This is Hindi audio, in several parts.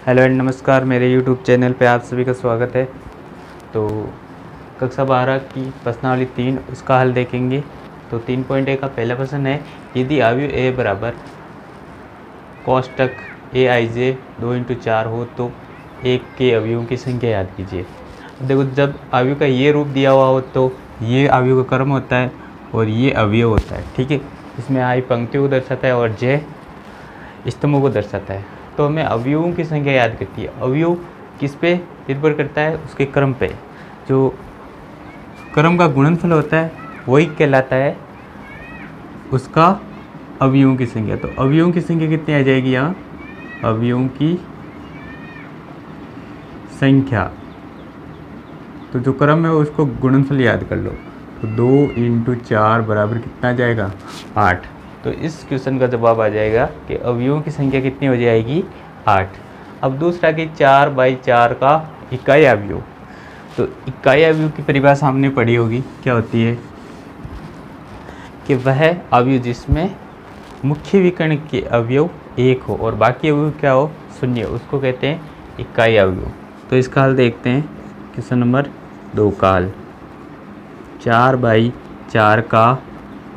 हेलो एंड नमस्कार, मेरे यूट्यूब चैनल पे आप सभी का स्वागत है। तो कक्षा 12 की प्रश्नावली 3 उसका हल देखेंगे। तो 3.1 का पहला प्रश्न है, यदि अवयव ए बराबर कोष्टक ए आई जे 2×4 हो तो एक के अवयवों की संख्या याद कीजिए। देखो, जब अवयव का ये रूप दिया हुआ हो तो ये अवयव का क्रम होता है और ये अवयव होता है, ठीक है। इसमें आई पंक्तियों को दर्शाता है और जे स्तंभों को दर्शाता है। तो हमें अवयवों की संख्या याद करती है। अवयव किस पे निर्भर करता है? उसके क्रम पे। जो क्रम का गुणनफल होता है वही कहलाता है उसका अवयवों की संख्या। तो अवयवों की संख्या कितनी आ जाएगी यहाँ? अवयवों की संख्या, तो जो क्रम है उसको गुणनफल याद कर लो। तो 2×4 बराबर कितना आ जाएगा? 8। तो इस क्वेश्चन का जवाब आ जाएगा कि अवयवों की संख्या कितनी हो जाएगी? 8। अब दूसरा कि 4/4 का इकाई अवयव। तो इकाई अवयव की परिभाषा हमने पढ़ी होगी, क्या होती है कि वह अवयव जिसमें मुख्य विकर्ण के अवयव 1 हो और बाकी अवयव क्या हो? 0, उसको कहते हैं इकाई अवयव। तो इसका हल देखते हैं। क्वेश्चन नंबर 2 का हल, 4/4 का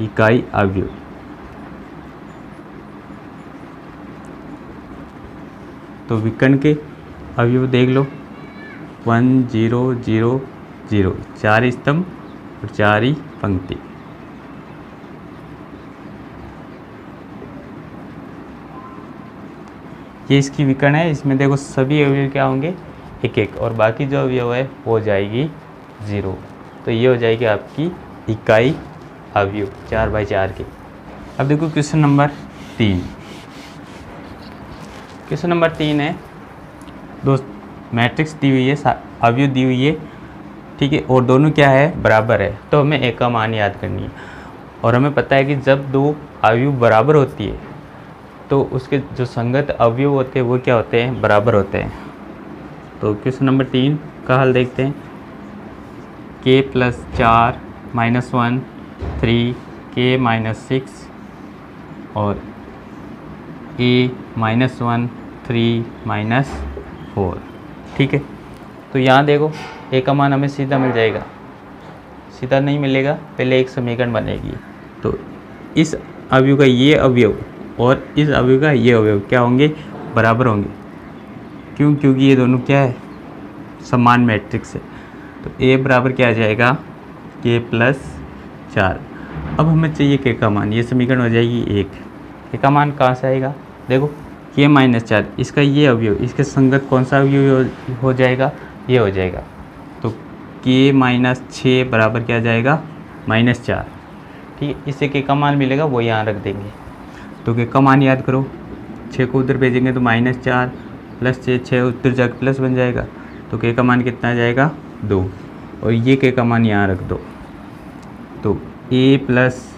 इकाई अवयव। तो विकर्ण के अवयव देख लो, 1 0 0 0, 4 स्तंभ और 4 ही पंक्ति। ये इसकी विकर्ण है। इसमें देखो सभी अवयव क्या होंगे? 1-1, और बाकी जो अवयव है वो हो जाएगी 0। तो ये हो जाएगी आपकी इकाई अवयव 4/4 के। अब देखो क्वेश्चन नंबर 3। क्वेश्चन नंबर 3 है, दोस्त मैट्रिक्स दी हुई है, अवयव दी हुई है, ठीक है, और दोनों क्या है? बराबर है। तो हमें एक का मान याद करनी है और हमें पता है कि जब दो अवयव बराबर होती है तो उसके जो संगत अवयव होते हैं वो क्या होते हैं? बराबर होते हैं। तो क्वेश्चन नंबर 3 का हल देखते हैं। k+4 -1 3 k-6 और a-1 3 -4, ठीक है। तो यहाँ देखो ए का मान हमें सीधा मिल जाएगा, सीधा नहीं मिलेगा, पहले एक समीकरण बनेगी। तो इस अवयव का ये अवयव और इस अवयव का ये अवयव क्या होंगे? बराबर होंगे। क्यों? क्योंकि ये दोनों क्या है? समान मैट्रिक्स है। तो ए बराबर क्या आ जाएगा? k+4। अब हमें चाहिए k का मान, ये समीकरण हो जाएगी 1। k का मान कहाँ से आएगा? देखो k-4, इसका ये अवयव, इसके संगत कौन सा अवयव हो जाएगा? ये हो जाएगा। तो k-6 बराबर क्या आ जाएगा? -4, ठीक है। इससे k का मान मिलेगा वो यहाँ रख देंगे। तो k का मान याद करो, 6 को उधर भेजेंगे तो -4 +6, 6 उधर जाकर प्लस बन जाएगा। तो k का मान कितना आ जाएगा? 2, और ये k का मान यहाँ रख दो। तो a प्लस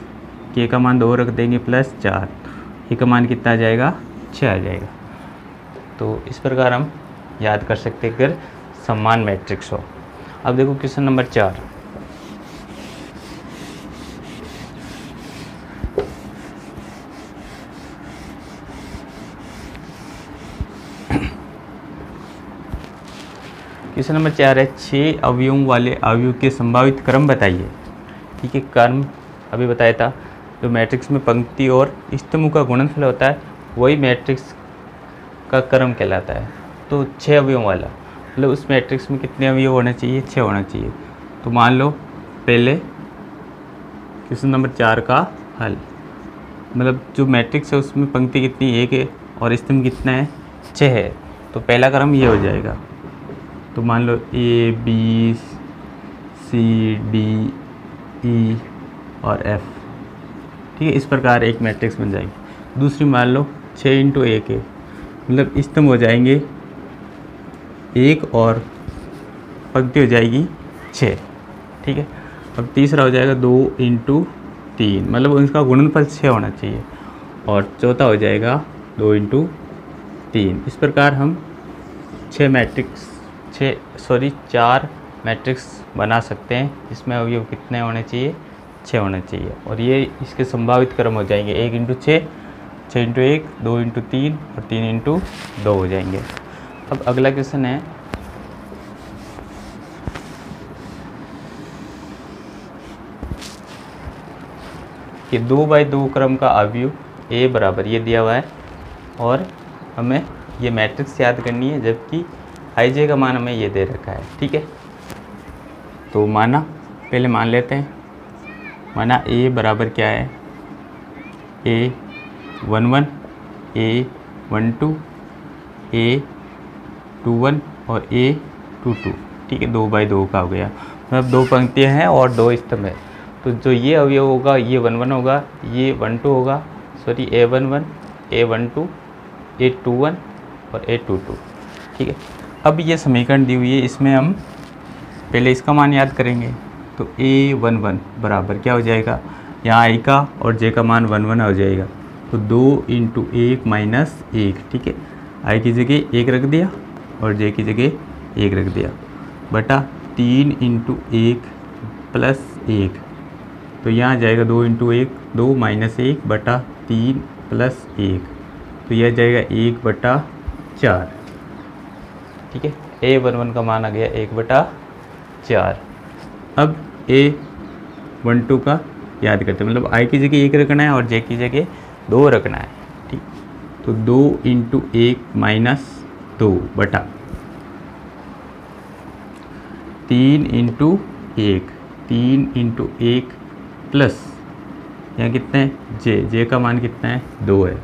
k का मान 2 रख देंगे +4, a का मान कितना आ जाएगा? 6 आ जाएगा। तो इस प्रकार हम याद कर सकते हैं अगर समान मैट्रिक्स हो। अब देखो क्वेश्चन नंबर 4। क्वेश्चन नंबर 4 है, 6 अवयवों वाले अवयव के संभावित क्रम बताइए, ठीक है। क्रम अभी बताया था, जो मैट्रिक्स में पंक्ति और स्तंभ का गुणनफल होता है वही मैट्रिक्स का क्रम कहलाता है। तो 6 अवयवों वाला मतलब उस मैट्रिक्स में कितने अवयव होने चाहिए? 6 होना चाहिए। तो मान लो पहले क्वेश्चन नंबर 4 का हल, मतलब जो मैट्रिक्स है उसमें पंक्ति कितनी? 1 है और स्तंभ कितना है? 6 है। तो पहला क्रम ये हो जाएगा। तो मान लो A B C D E और F, ठीक है। इस प्रकार एक मैट्रिक्स बन जाएगी। दूसरी मान लो 6×1 है, मतलब स्तंभ हो जाएंगे 1 और पंक्ति हो जाएगी 6, ठीक है। अब तीसरा हो जाएगा 2×3, मतलब उनका गुणनफल 6 होना चाहिए। और चौथा हो जाएगा 2×3। इस प्रकार हम 4 मैट्रिक्स बना सकते हैं, जिसमें अवयव कितने होने चाहिए? 6 होने चाहिए। और ये इसके संभावित क्रम हो जाएंगे 1×6, 6×1, 2×3 और 3×2 हो जाएंगे। अब अगला क्वेश्चन है कि 2/2 क्रम का अवयव A बराबर ये दिया हुआ है और हमें ये मैट्रिक्स याद करनी है, जबकि IJ का मान हमें ये दे रखा है। ठीक है, तो माना पहले मान लेते हैं, माना A बराबर क्या है, A11, A12, A21 और A22। ठीक है, 2/2 का हो गया, मतलब 2 पंक्तियाँ हैं और 2 स्तंभ है। तो जो ये अवयव होगा ये 11 होगा, ये 12 होगा, सॉरी A11, A12, A21 और A22। ठीक है, अब ये समीकरण दी हुई है, इसमें हम पहले इसका मान याद करेंगे। तो A11 बराबर क्या हो जाएगा, यहाँ I का और J का मान 1 1 हो जाएगा, तो 2 × 1 - 1। ठीक है, I की जगह 1 रख दिया और J की जगह 1 रख दिया, बटा 3 × 1 + 1। तो यहाँ जाएगा 2 × 1 2 - 1 बटा 3 + 1, तो यह जाएगा 1/4। ठीक है, A11 का मान आ गया 1/4। अब A12 का याद करते हैं, मतलब I की जगह 1 रखना है और J की जगह 2 रखना है। ठीक, तो 2 × 1 - 2 बटा 3 × 1, 3 × 1 प्लस यहाँ कितना है J का मान कितना है 2 है,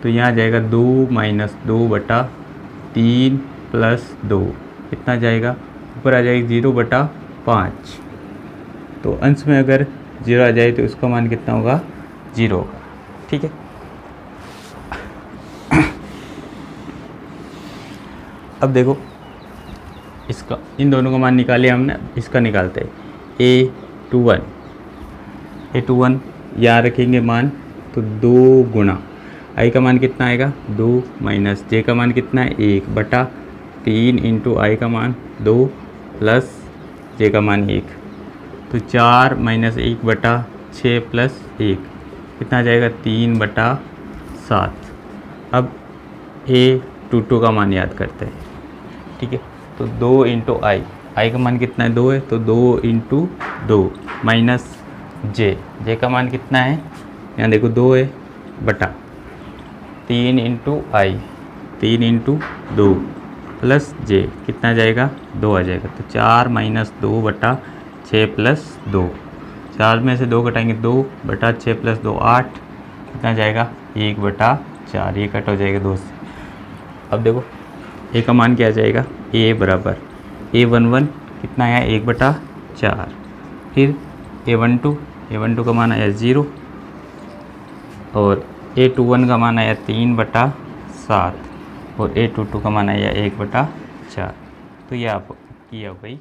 तो यहाँ जाएगा 2 - 2 बटा 3 + 2, कितना जाएगा, ऊपर आ जाएगा 0/5। तो अंश में अगर 0 आ जाए तो इसका मान कितना होगा, 0 होगा। ठीक है, अब देखो इसका, इन दोनों का मान निकाले हमने, इसका निकालते हैं A21 यहाँ रखेंगे मान, तो 2 गुणा I का मान कितना आएगा 2 माइनस J का मान कितना है 1 बटा 3 × I का मान 2 प्लस J का मान 1, तो 4 - 1 बटा 6 + 1 कितना जाएगा 3/7। अब A22 का मान याद करते हैं। ठीक है, तो 2 × I का मान कितना है 2 है, तो 2 × 2 माइनस J का मान कितना है, यहाँ देखो 2 है, बटा 3 × I 3 × 2 प्लस J कितना जाएगा 2 आ जाएगा, तो 4 - 2 बटा 6 + 2, 4 में से 2 घटाएंगे 2 बटा 6 + 2 8, कितना जाएगा 1/4, ये कट हो जाएगा 2 से। अब देखो A का मान क्या आ जाएगा, A बराबर A11 कितना है 1/4, फिर A12 का मान आया 0 और A21 का मान आया 3/7 और A22 का मान आया 1/4। तो ये आप किया भाई